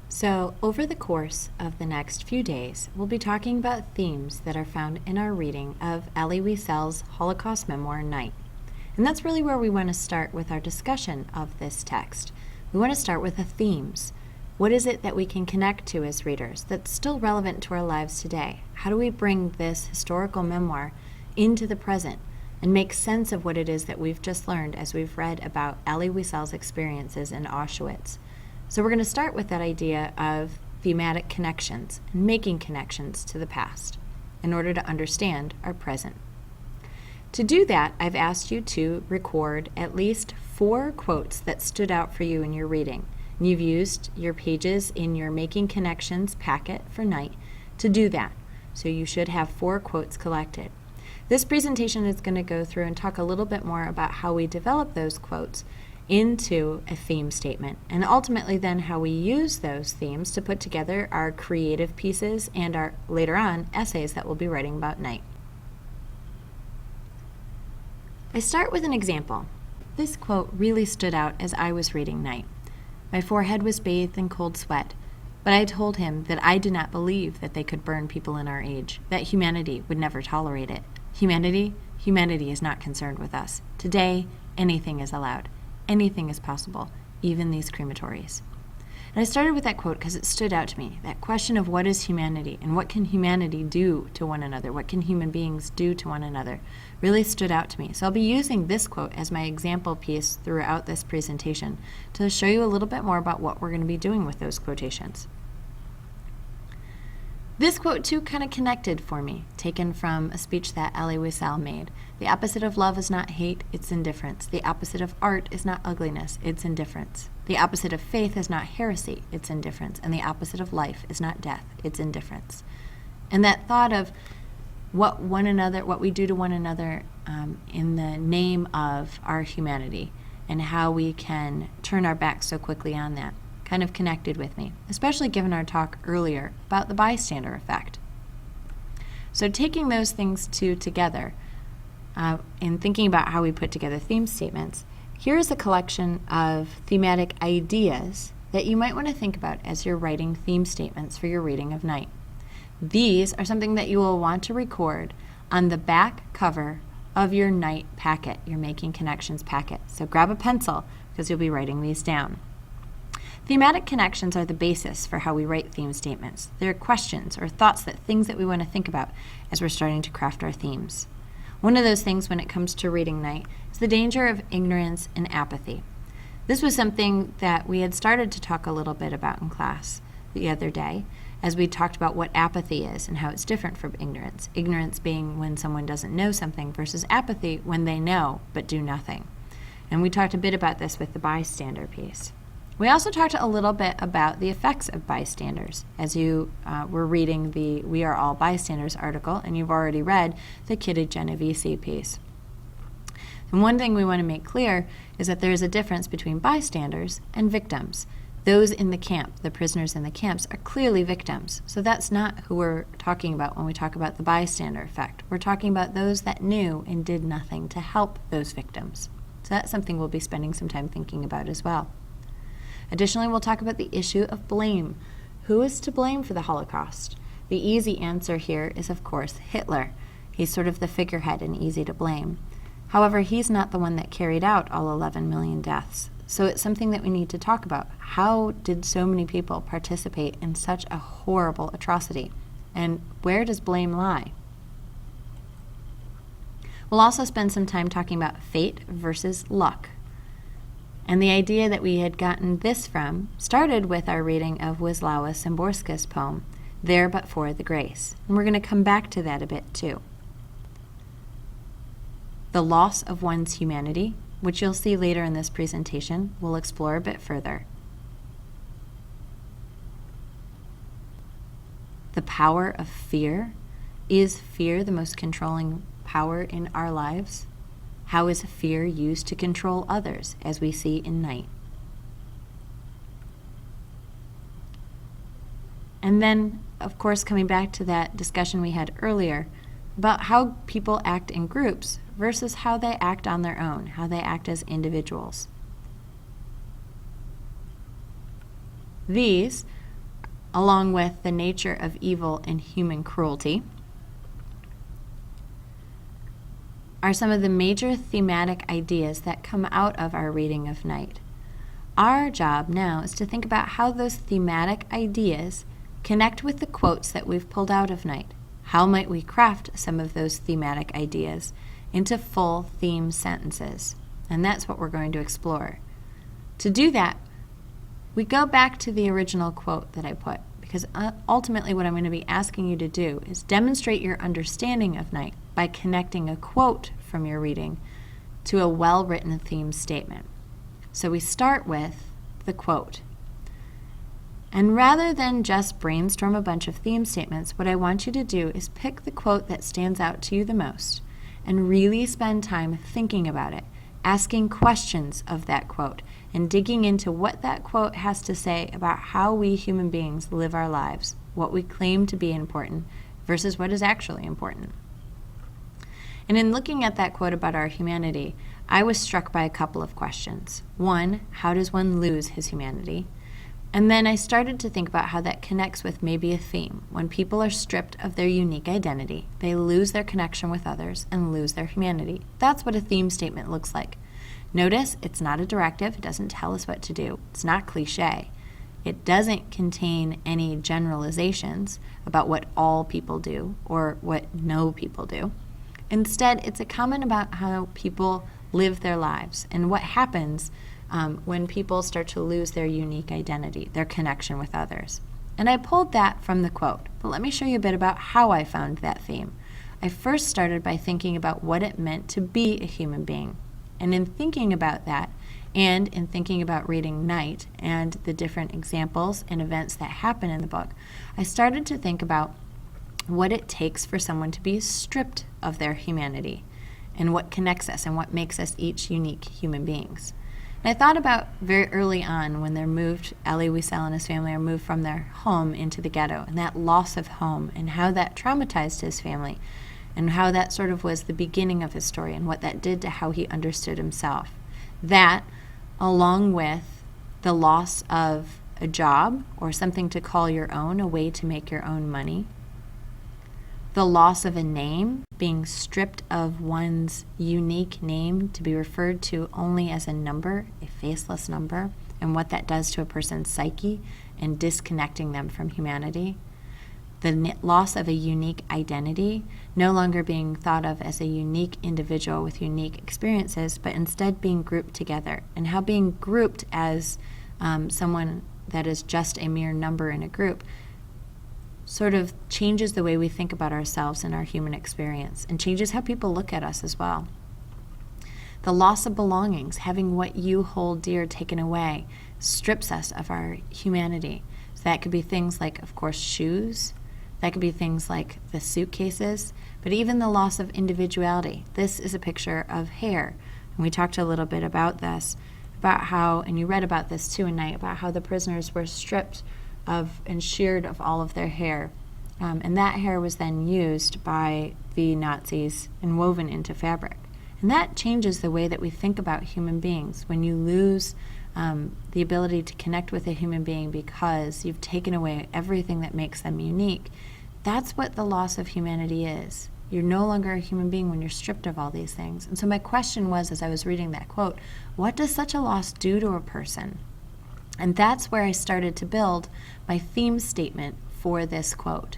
So, over the course of the next few days, we'll be talking about themes that are found in our reading of Elie Wiesel's Holocaust memoir, Night. And that's really where we want to start with our discussion of this text. We want to start with the themes. What is it that we can connect to as readers that's still relevant to our lives today? How do we bring this historical memoir into the present and make sense of what it is that we've just learned as we've read about Elie Wiesel's experiences in Auschwitz? So we're going to start with that idea of thematic connections and making connections to the past in order to understand our present. To do that, I've asked you to record at least 4 quotes that stood out for you in your reading. And you've used your pages in your Making Connections packet for Night to do that. So you should have 4 quotes collected. This presentation is going to go through and talk a little bit more about how we develop those quotes into a theme statement, and ultimately then how we use those themes to put together our creative pieces and our, later on, essays that we'll be writing about Night. I start with an example. This quote really stood out as I was reading Night. My forehead was bathed in cold sweat, but I told him that I did not believe that they could burn people in our age, that humanity would never tolerate it. Humanity is not concerned with us. Today, anything is allowed. Anything is possible, even these crematories. And I started with that quote because it stood out to me, that question of what is humanity and what can humanity do to one another, what can human beings do to one another, really stood out to me. So I'll be using this quote as my example piece throughout this presentation to show you a little bit more about what we're going to be doing with those quotations. This quote, too, kind of connected for me, taken from a speech that Elie Wiesel made. The opposite of love is not hate, it's indifference. The opposite of art is not ugliness, it's indifference. The opposite of faith is not heresy, it's indifference. And the opposite of life is not death, it's indifference. And that thought of what we do to one another in the name of our humanity and how we can turn our backs so quickly on that kind of connected with me, especially given our talk earlier about the bystander effect. So taking those things together in thinking about how we put together theme statements, here is a collection of thematic ideas that you might want to think about as you're writing theme statements for your reading of Night. These are something that you will want to record on the back cover of your Night packet, your Making Connections packet. So grab a pencil because you'll be writing these down. Thematic connections are the basis for how we write theme statements. They're questions or thoughts, things that we want to think about as we're starting to craft our themes. One of those things when it comes to reading Night is the danger of ignorance and apathy. This was something that we had started to talk a little bit about in class the other day as we talked about what apathy is and how it's different from ignorance. Ignorance being when someone doesn't know something versus apathy when they know but do nothing. And we talked a bit about this with the bystander piece. We also talked a little bit about the effects of bystanders as you were reading the We Are All Bystanders article, and you've already read the Kitty Genovese piece. And one thing we want to make clear is that there is a difference between bystanders and victims. Those in the camp, the prisoners in the camps, are clearly victims. So that's not who we're talking about when we talk about the bystander effect. We're talking about those that knew and did nothing to help those victims. So that's something we'll be spending some time thinking about as well. Additionally, we'll talk about the issue of blame. Who is to blame for the Holocaust? The easy answer here is, of course, Hitler. He's sort of the figurehead and easy to blame. However, he's not the one that carried out all 11 million deaths. So it's something that we need to talk about. How did so many people participate in such a horrible atrocity? And where does blame lie? We'll also spend some time talking about fate versus luck. And the idea that we had gotten this from started with our reading of Wisława Szymborska's poem, There But For the Grace. And we're going to come back to that a bit too. The loss of one's humanity, which you'll see later in this presentation, we'll explore a bit further. The power of fear. Is fear the most controlling power in our lives? How is fear used to control others, as we see in Night? And then, of course, coming back to that discussion we had earlier about how people act in groups versus how they act on their own, how they act as individuals. These along with the nature of evil and human cruelty, are some of the major thematic ideas that come out of our reading of Night. Our job now is to think about how those thematic ideas connect with the quotes that we've pulled out of Night. How might we craft some of those thematic ideas into full theme sentences? And that's what we're going to explore. To do that, we go back to the original quote that I put, because ultimately what I'm going to be asking you to do is demonstrate your understanding of Night by connecting a quote from your reading to a well-written theme statement. So we start with the quote. And rather than just brainstorm a bunch of theme statements, what I want you to do is pick the quote that stands out to you the most and really spend time thinking about it, asking questions of that quote, and digging into what that quote has to say about how we human beings live our lives, what we claim to be important versus what is actually important. And in looking at that quote about our humanity, I was struck by a couple of questions. One, how does one lose his humanity? And then I started to think about how that connects with maybe a theme. When people are stripped of their unique identity, they lose their connection with others and lose their humanity. That's what a theme statement looks like. Notice it's not a directive. It doesn't tell us what to do. It's not cliche. It doesn't contain any generalizations about what all people do or what no people do. Instead, it's a comment about how people live their lives and what happens when people start to lose their unique identity, their connection with others. And I pulled that from the quote, but let me show you a bit about how I found that theme. I first started by thinking about what it meant to be a human being. And in thinking about that, and in thinking about reading Night and the different examples and events that happen in the book, I started to think about what it takes for someone to be stripped of their humanity and what connects us and what makes us each unique human beings. And I thought about very early on when they're moved, Elie Wiesel and his family are moved from their home into the ghetto, and that loss of home and how that traumatized his family and how that sort of was the beginning of his story and what that did to how he understood himself. That, along with the loss of a job or something to call your own, a way to make your own money, the loss of a name, being stripped of one's unique name to be referred to only as a number, a faceless number, and what that does to a person's psyche and disconnecting them from humanity. The loss of a unique identity, no longer being thought of as a unique individual with unique experiences, but instead being grouped together, and how being grouped as someone that is just a mere number in a group sort of changes the way we think about ourselves and our human experience, and changes how people look at us as well. The loss of belongings, having what you hold dear taken away, strips us of our humanity. So that could be things like, of course, shoes. That could be things like the suitcases, but even the loss of individuality. This is a picture of hair. And we talked a little bit about this, about how, and you read about this too in Night, about how the prisoners were stripped of and sheared of all of their hair. And that hair was then used by the Nazis and woven into fabric. And that changes the way that we think about human beings. When you lose the ability to connect with a human being because you've taken away everything that makes them unique, that's what the loss of humanity is. You're no longer a human being when you're stripped of all these things. And so my question was, as I was reading that quote, what does such a loss do to a person? And that's where I started to build my theme statement for this quote.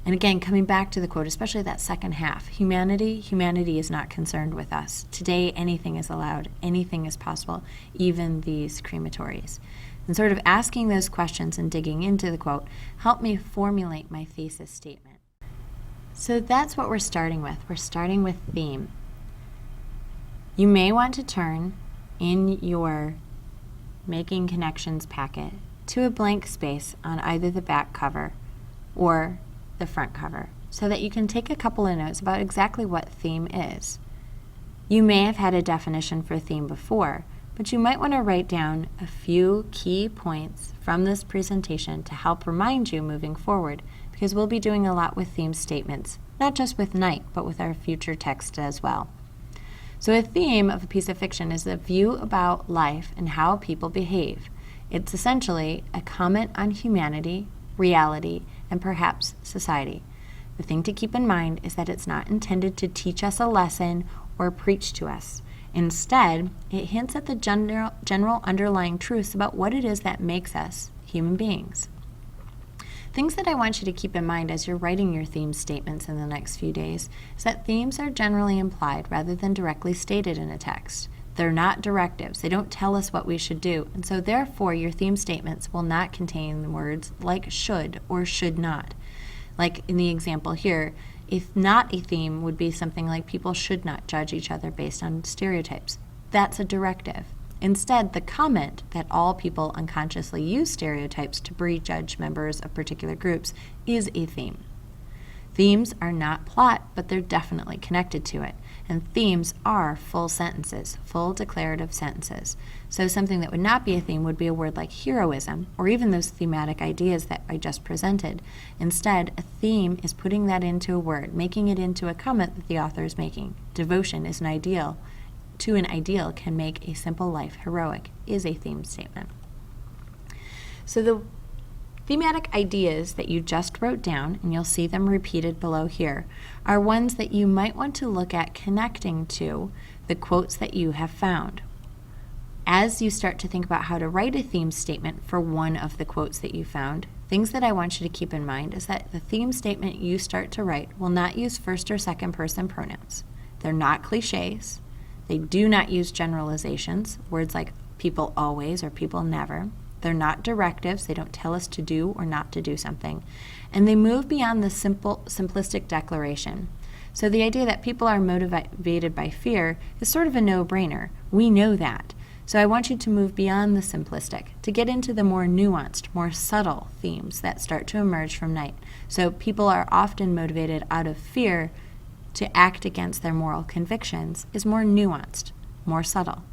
And again, coming back to the quote, especially that second half, humanity is not concerned with us. Today, anything is allowed, anything is possible, even these crematories. And sort of asking those questions and digging into the quote helped me formulate my thesis statement. So that's what we're starting with. We're starting with theme. You may want to turn in your Making Connections packet to a blank space on either the back cover or the front cover so that you can take a couple of notes about exactly what theme is. You may have had a definition for theme before, but you might want to write down a few key points from this presentation to help remind you moving forward, because we'll be doing a lot with theme statements, not just with Night, but with our future text as well. So a theme of a piece of fiction is a view about life and how people behave. It's essentially a comment on humanity reality, and perhaps society. The thing to keep in mind is that it's not intended to teach us a lesson or preach to us. Instead, it hints at the general underlying truths about what it is that makes us human beings. Things that I want you to keep in mind as you're writing your theme statements in the next few days is that themes are generally implied rather than directly stated in a text. They're not directives. They don't tell us what we should do, and so therefore your theme statements will not contain words like should or should not. Like in the example here, if not a theme would be something like people should not judge each other based on stereotypes. That's a directive. Instead, the comment that all people unconsciously use stereotypes to prejudge members of particular groups is a theme. Themes are not plot, but they're definitely connected to it. And themes are full sentences, full declarative sentences. So something that would not be a theme would be a word like heroism, or even those thematic ideas that I just presented. Instead, a theme is putting that into a word, making it into a comment that the author is making. Devotion is an ideal. To an ideal can make a simple life heroic is a theme statement. So the thematic ideas that you just wrote down, and you'll see them repeated below here, are ones that you might want to look at connecting to the quotes that you have found. As you start to think about how to write a theme statement for one of the quotes that you found, things that I want you to keep in mind is that the theme statement you start to write will not use first or second person pronouns. They're not cliches. They do not use generalizations, words like people always or people never. They're not directives. They don't tell us to do or not to do something. And they move beyond the simplistic declaration. So the idea that people are motivated by fear is sort of a no-brainer. We know that. So I want you to move beyond the simplistic, to get into the more nuanced, more subtle themes that start to emerge from night. So people are often motivated out of fear. To act against their moral convictions is more nuanced, more subtle.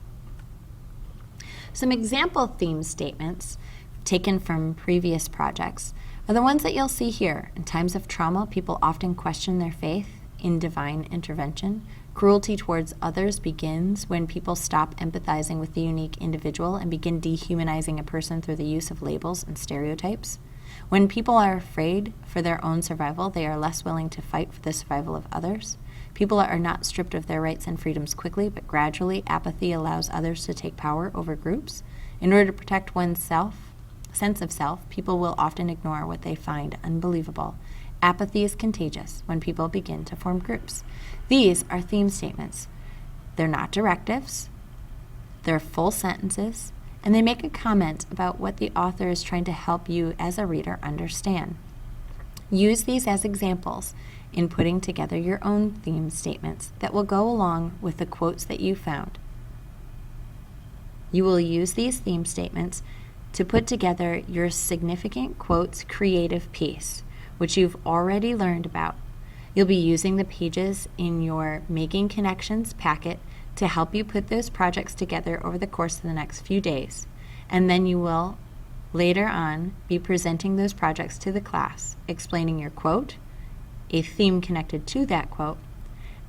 Some example theme statements taken from previous projects are the ones that you'll see here. In times of trauma, people often question their faith in divine intervention. Cruelty towards others begins when people stop empathizing with the unique individual and begin dehumanizing a person through the use of labels and stereotypes. When people are afraid for their own survival, they are less willing to fight for the survival of others. People are not stripped of their rights and freedoms quickly, but gradually apathy allows others to take power over groups. In order to protect one's sense of self, people will often ignore what they find unbelievable. Apathy is contagious when people begin to form groups. These are theme statements. They're not directives. They're full sentences. And they make a comment about what the author is trying to help you as a reader understand. Use these as examples in putting together your own theme statements that will go along with the quotes that you found. You will use these theme statements to put together your significant quotes creative piece, which you've already learned about. You'll be using the pages in your Making Connections packet to help you put those projects together over the course of the next few days. And then you will, later on, be presenting those projects to the class, explaining your quote, a theme connected to that quote,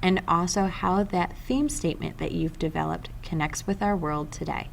and also how that theme statement that you've developed connects with our world today.